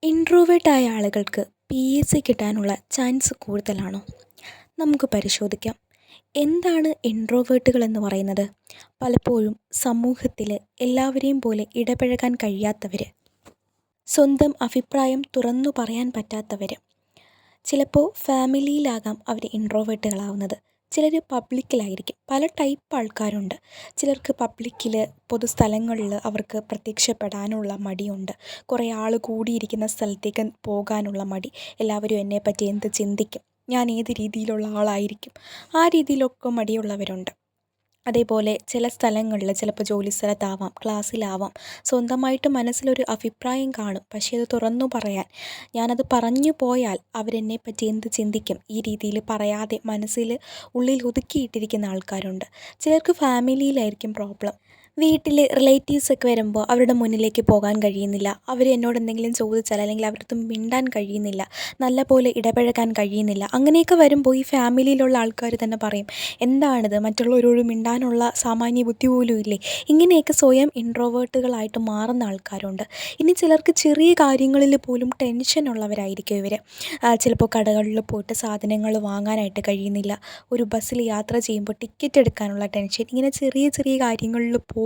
ഇൻട്രോവേർട്ടായ ആളുകൾക്ക് PSC കിട്ടാനുള്ള chance കൂടുതലാണോ? നമുക്ക് പരിശോധിക്കാം. എന്താണ് ഇൻട്രോവേർട്ടുകളെന്ന് പറയുന്നത്? പലപ്പോഴും സമൂഹത്തിൽ എല്ലാവരെയും പോലെ ഇടപഴകാൻ കഴിയാത്തവർ, സ്വന്തം അഭിപ്രായം തുറന്നു പറയാൻ പറ്റാത്തവർ. ചിലപ്പോൾ ഫാമിലിയിലാകാം അവർ ഇൻട്രോവേർട്ടുകളാവുന്നത്. ചിലർ പബ്ലിക്കിലായിരിക്കും. പല ടൈപ്പ് ആൾക്കാരുണ്ട്. ചിലർക്ക് പബ്ലിക്കിൽ പൊതുസ്ഥലങ്ങളിൽ അവർക്ക് പ്രത്യക്ഷപ്പെടാനുള്ള മടിയുണ്ട്. കുറേ ആൾ കൂടിയിരിക്കുന്ന സ്ഥലത്തേക്ക് പോകാനുള്ള മടി. എല്ലാവരും എന്നെപ്പറ്റി എന്ത് ചിന്തിക്കും, ഞാൻ ഏത് രീതിയിലുള്ള ആളായിരിക്കും, ആ രീതിയിലൊക്കെ മടിയുള്ളവരുണ്ട്. അതേപോലെ ചില സ്ഥലങ്ങളിൽ ചിലപ്പോൾ ജോലി സ്ഥലത്താവാം, ക്ലാസ്സിലാവാം, സ്വന്തമായിട്ട് മനസ്സിലൊരു അഭിപ്രായം കാണും. പക്ഷേ അത് തുറന്നു പറയാൻ, ഞാനത് പറഞ്ഞു പോയാൽ അവരെന്നെപ്പറ്റി എന്ത് ചിന്തിക്കും, ഈ രീതിയിൽ പറയാതെ മനസ്സിൽ ഉള്ളിൽ ഒതുക്കിയിട്ടിരിക്കുന്ന ആൾക്കാരുണ്ട്. ചിലർക്ക് ഫാമിലിയിലായിരിക്കും പ്രോബ്ലം. വീട്ടിൽ റിലേറ്റീവ്സൊക്കെ വരുമ്പോൾ അവരുടെ മുന്നിലേക്ക് പോകാൻ കഴിയുന്നില്ല. അവർ എന്നോട് എന്തെങ്കിലും ചോദിച്ചാൽ അല്ലെങ്കിൽ അവരടുത്ത് മിണ്ടാൻ കഴിയുന്നില്ല, നല്ല പോലെ ഇടപഴകാൻ കഴിയുന്നില്ല. അങ്ങനെയൊക്കെ വരുമ്പോൾ ഈ ഫാമിലിയിലുള്ള ആൾക്കാർ തന്നെ പറയും, എന്താണിത്, മറ്റുള്ളവരോട് മിണ്ടാനുള്ള സാമാന്യ ബുദ്ധി പോലും ഇല്ലേ? ഇങ്ങനെയൊക്കെ സ്വയം ഇൻട്രോവേർട്ടുകളായിട്ട് മാറുന്ന ആൾക്കാരുണ്ട്. ഇനി ചിലർക്ക് ചെറിയ കാര്യങ്ങളിൽ പോലും ടെൻഷനുള്ളവരായിരിക്കും ഇവർ. ചിലപ്പോൾ കടകളിൽ പോയിട്ട് സാധനങ്ങൾ വാങ്ങാനായിട്ട് കഴിയുന്നില്ല, ഒരു ബസ്സിൽ യാത്ര ചെയ്യുമ്പോൾ ടിക്കറ്റ് എടുക്കാനുള്ള ടെൻഷൻ. ഇങ്ങനെ ചെറിയ ചെറിയ കാര്യങ്ങളിൽ പോലും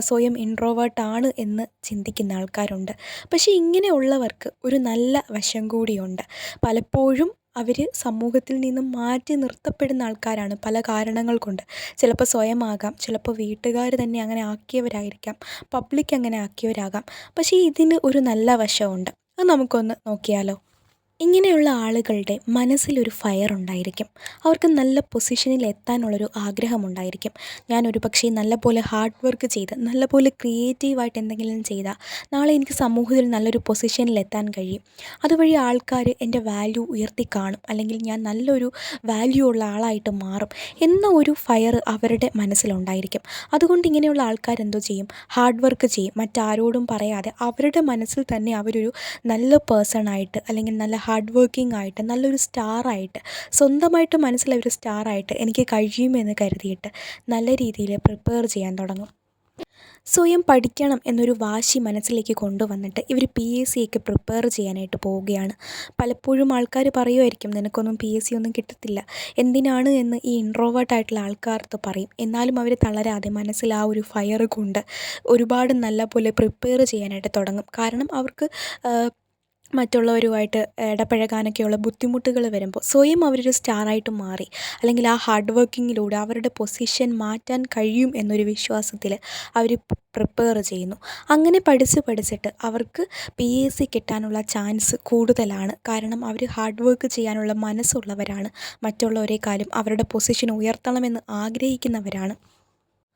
സ്വയം ഇൻട്രോവേർട്ടാണ് എന്ന് ചിന്തിക്കുന്ന ആൾക്കാരുണ്ട്. പക്ഷേ ഇങ്ങനെയുള്ളവർക്ക് ഒരു നല്ല വശം കൂടിയുണ്ട്. പലപ്പോഴും അവർ സമൂഹത്തിൽ നിന്നും മാറ്റി നിർത്തപ്പെടുന്ന ആൾക്കാരാണ് പല കാരണങ്ങൾ കൊണ്ട്. ചിലപ്പോൾ സ്വയമാകാം, ചിലപ്പോൾ വീട്ടുകാർ തന്നെ അങ്ങനെ ആക്കിയവരായിരിക്കാം, പബ്ലിക് അങ്ങനെ ആക്കിയവരാകാം. പക്ഷേ ഇതിന് ഒരു നല്ല വശമുണ്ട്. അത് നമുക്കൊന്ന് നോക്കിയാലോ? ഇങ്ങനെയുള്ള ആളുകളുടെ മനസ്സിലൊരു ഫയർ ഉണ്ടായിരിക്കും. അവർക്ക് നല്ല പൊസിഷനിൽ എത്താനുള്ളൊരു ആഗ്രഹമുണ്ടായിരിക്കും. ഞാനൊരു പക്ഷേ നല്ലപോലെ ഹാർഡ് വർക്ക് ചെയ്ത് നല്ലപോലെ ക്രിയേറ്റീവായിട്ട് എന്തെങ്കിലും ചെയ്താൽ നാളെ എനിക്ക് സമൂഹത്തിൽ നല്ലൊരു പൊസിഷനിൽ എത്താൻ കഴിയും. അതുവഴി ആൾക്കാർ എൻ്റെ വാല്യൂ ഉയർത്തി കാണും, അല്ലെങ്കിൽ ഞാൻ നല്ലൊരു വാല്യൂ ഉള്ള ആളായിട്ട് മാറും എന്ന ഒരു ഫയർ അവരുടെ മനസ്സിലുണ്ടായിരിക്കും. അതുകൊണ്ട് ഇങ്ങനെയുള്ള ആൾക്കാരെന്തോ ചെയ്യും? ഹാർഡ് വർക്ക് ചെയ്യും. മറ്റാരോടും പറയാതെ അവരുടെ മനസ്സിൽ തന്നെ അവരൊരു നല്ല പേഴ്സണായിട്ട്, അല്ലെങ്കിൽ നല്ല ഹാർഡ് വർക്കിംഗ് ആയിട്ട്, നല്ലൊരു സ്റ്റാറായിട്ട്, സ്വന്തമായിട്ട് മനസ്സിലൊരു സ്റ്റാറായിട്ട് എനിക്ക് കഴിയുമെന്ന് കരുതിയിട്ട് നല്ല രീതിയിൽ പ്രിപ്പയർ ചെയ്യാൻ തുടങ്ങും. സ്വയം പഠിക്കണം എന്നൊരു വാശി മനസ്സിലേക്ക് കൊണ്ടുവന്നിട്ട് ഇവർ PSC ഒക്കെ പ്രിപ്പയർ ചെയ്യാനായിട്ട് പോവുകയാണ്. പലപ്പോഴും ആൾക്കാർ പറയുമായിരിക്കും, നിനക്കൊന്നും PSC ഒന്നും കിട്ടത്തില്ല, എന്തിനാണ് എന്ന് ഈ ഇൻട്രോവേർട്ടായിട്ടുള്ള ആൾക്കാർക്ക് പറയും. എന്നാലും അവർ തളരാതെ മനസ്സിൽ ആ ഒരു ഫയർ കൊണ്ട് ഒരുപാട് നല്ല പോലെ പ്രിപ്പയർ ചെയ്യാനായിട്ട് തുടങ്ങും. കാരണം അവർക്ക് മറ്റുള്ളവരുമായിട്ട് ഇടപഴകാനൊക്കെയുള്ള ബുദ്ധിമുട്ടുകൾ വരുമ്പോൾ സ്വയം അവരൊരു സ്റ്റാറായിട്ട് മാറി, അല്ലെങ്കിൽ ആ ഹാർഡ് വർക്കിങ്ങിലൂടെ അവരുടെ പൊസിഷൻ മാറ്റാൻ കഴിയും എന്നൊരു വിശ്വാസത്തിൽ അവർ പ്രിപ്പയർ ചെയ്യുന്നു. അങ്ങനെ പഠിച്ചിട്ട് അവർക്ക് PSC കിട്ടാനുള്ള ചാൻസ് കൂടുതലാണ്. കാരണം അവർ ഹാർഡ് വർക്ക് ചെയ്യാനുള്ള മനസ്സുള്ളവരാണ്, മറ്റുള്ളവരെക്കാളും അവരുടെ പൊസിഷൻ ഉയർത്തണമെന്ന് ആഗ്രഹിക്കുന്നവരാണ്.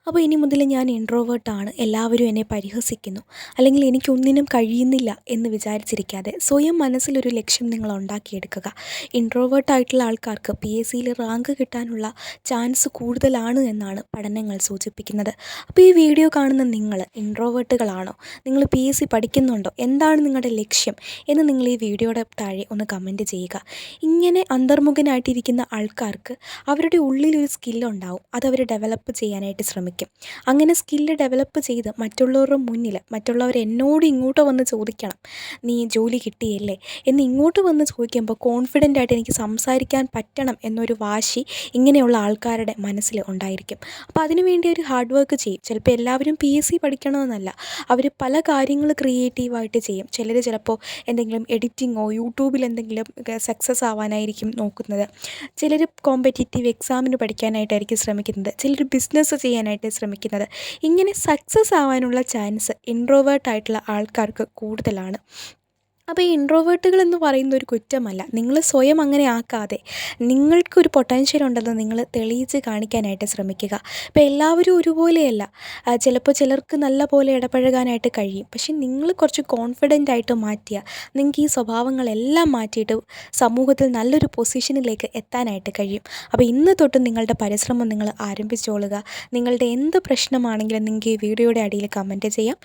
അപ്പോൾ ഇനി മുതൽ ഞാൻ ഇൻട്രോവേർട്ടാണ്, എല്ലാവരും എന്നെ പരിഹസിക്കുന്നു, അല്ലെങ്കിൽ എനിക്കൊന്നിനും കഴിയുന്നില്ല എന്ന് വിചാരിച്ചിരിക്കാതെ സ്വയം മനസ്സിലൊരു ലക്ഷ്യം നിങ്ങൾ ഉണ്ടാക്കിയെടുക്കുക. ഇൻട്രോവേർട്ടായിട്ടുള്ള ആൾക്കാർക്ക് PSCയിൽ റാങ്ക് കിട്ടാനുള്ള ചാൻസ് കൂടുതലാണ് എന്നാണ് പഠനങ്ങൾ സൂചിപ്പിക്കുന്നത്. അപ്പോൾ ഈ വീഡിയോ കാണുന്ന നിങ്ങൾ ഇൻട്രോവേർട്ടുകളാണോ? നിങ്ങൾ PSC പഠിക്കുന്നുണ്ടോ? എന്താണ് നിങ്ങളുടെ ലക്ഷ്യം എന്ന് നിങ്ങൾ ഈ വീഡിയോയുടെ താഴെ ഒന്ന് കമൻറ്റ് ചെയ്യുക. ഇങ്ങനെ അന്തർമുഖനായിട്ടിരിക്കുന്ന ആൾക്കാർക്ക് അവരുടെ ഉള്ളിലൊരു സ്കില്ലുണ്ടാവും, അതവർ ഡെവലപ്പ് ചെയ്യാനായിട്ട് ശ്രമിക്കും. അങ്ങനെ സ്കില്ല് ഡെവലപ്പ് ചെയ്ത് മറ്റുള്ളവരുടെ മുന്നിൽ, മറ്റുള്ളവർ എന്നോട് ഇങ്ങോട്ട് വന്ന് ചോദിക്കണം, നീ ജോലി കിട്ടിയല്ലേ എന്ന് ഇങ്ങോട്ട് വന്ന് ചോദിക്കുമ്പോൾ കോൺഫിഡൻ്റായിട്ട് എനിക്ക് സംസാരിക്കാൻ പറ്റണം എന്നൊരു വാശി ഇങ്ങനെയുള്ള ആൾക്കാരുടെ മനസ്സിൽ ഉണ്ടായിരിക്കും. അപ്പോൾ അതിനുവേണ്ടി ഒരു ഹാർഡ് വർക്ക് ചെയ്യും. ചിലപ്പോൾ എല്ലാവരും PSC പഠിക്കണമെന്നല്ല, അവർ പല കാര്യങ്ങൾ ക്രിയേറ്റീവായിട്ട് ചെയ്യും. ചിലപ്പോൾ എന്തെങ്കിലും എഡിറ്റിങ്ങോ യൂട്യൂബിൽ എന്തെങ്കിലും സക്സസ് ആവാനായിരിക്കും നോക്കുന്നത്. ചിലർ കോമ്പറ്റേറ്റീവ് എക്സാമിന് പഠിക്കാനായിട്ടായിരിക്കും ശ്രമിക്കുന്നത്. ചിലർ ബിസിനസ് ചെയ്യാനായിട്ട് ശ്രമിക്കുന്നത്. ഇങ്ങനെ സക്സസ് ആവാനുള്ള ചാൻസ് ഇൻട്രോവേർട്ടായിട്ടുള്ള ആൾക്കാർക്ക് കൂടുതലാണ്. അപ്പോൾ ഈ ഇൻട്രോവേർട്ടുകൾ എന്ന് പറയുന്ന ഒരു കുറ്റമല്ല. നിങ്ങൾ സ്വയം അങ്ങനെ ആക്കാതെ നിങ്ങൾക്കൊരു പൊട്ടൻഷ്യൽ ഉണ്ടെന്ന് നിങ്ങൾ തെളിയിച്ച് കാണിക്കാനായിട്ട് ശ്രമിക്കുക. ഇപ്പോൾ എല്ലാവരും ഒരുപോലെയല്ല. ചിലപ്പോൾ ചിലർക്ക് നല്ല പോലെ ഇടപഴകാനായിട്ട് കഴിയും. പക്ഷേ നിങ്ങൾ കുറച്ച് കോൺഫിഡൻ്റ് ആയിട്ട് മാറ്റിയാൽ നിങ്ങൾക്ക് ഈ സ്വഭാവങ്ങളെല്ലാം മാറ്റിയിട്ട് സമൂഹത്തിൽ നല്ലൊരു പൊസിഷനിലേക്ക് എത്താനായിട്ട് കഴിയും. അപ്പോൾ ഇന്ന് തൊട്ട് നിങ്ങളുടെ പരിശ്രമം നിങ്ങൾ ആരംഭിച്ചോളുക. നിങ്ങളുടെ എന്ത് പ്രശ്നമാണെങ്കിലും നിങ്ങൾക്ക് ഈ വീഡിയോയുടെ അടിയിൽ കമൻറ്റ് ചെയ്യാം.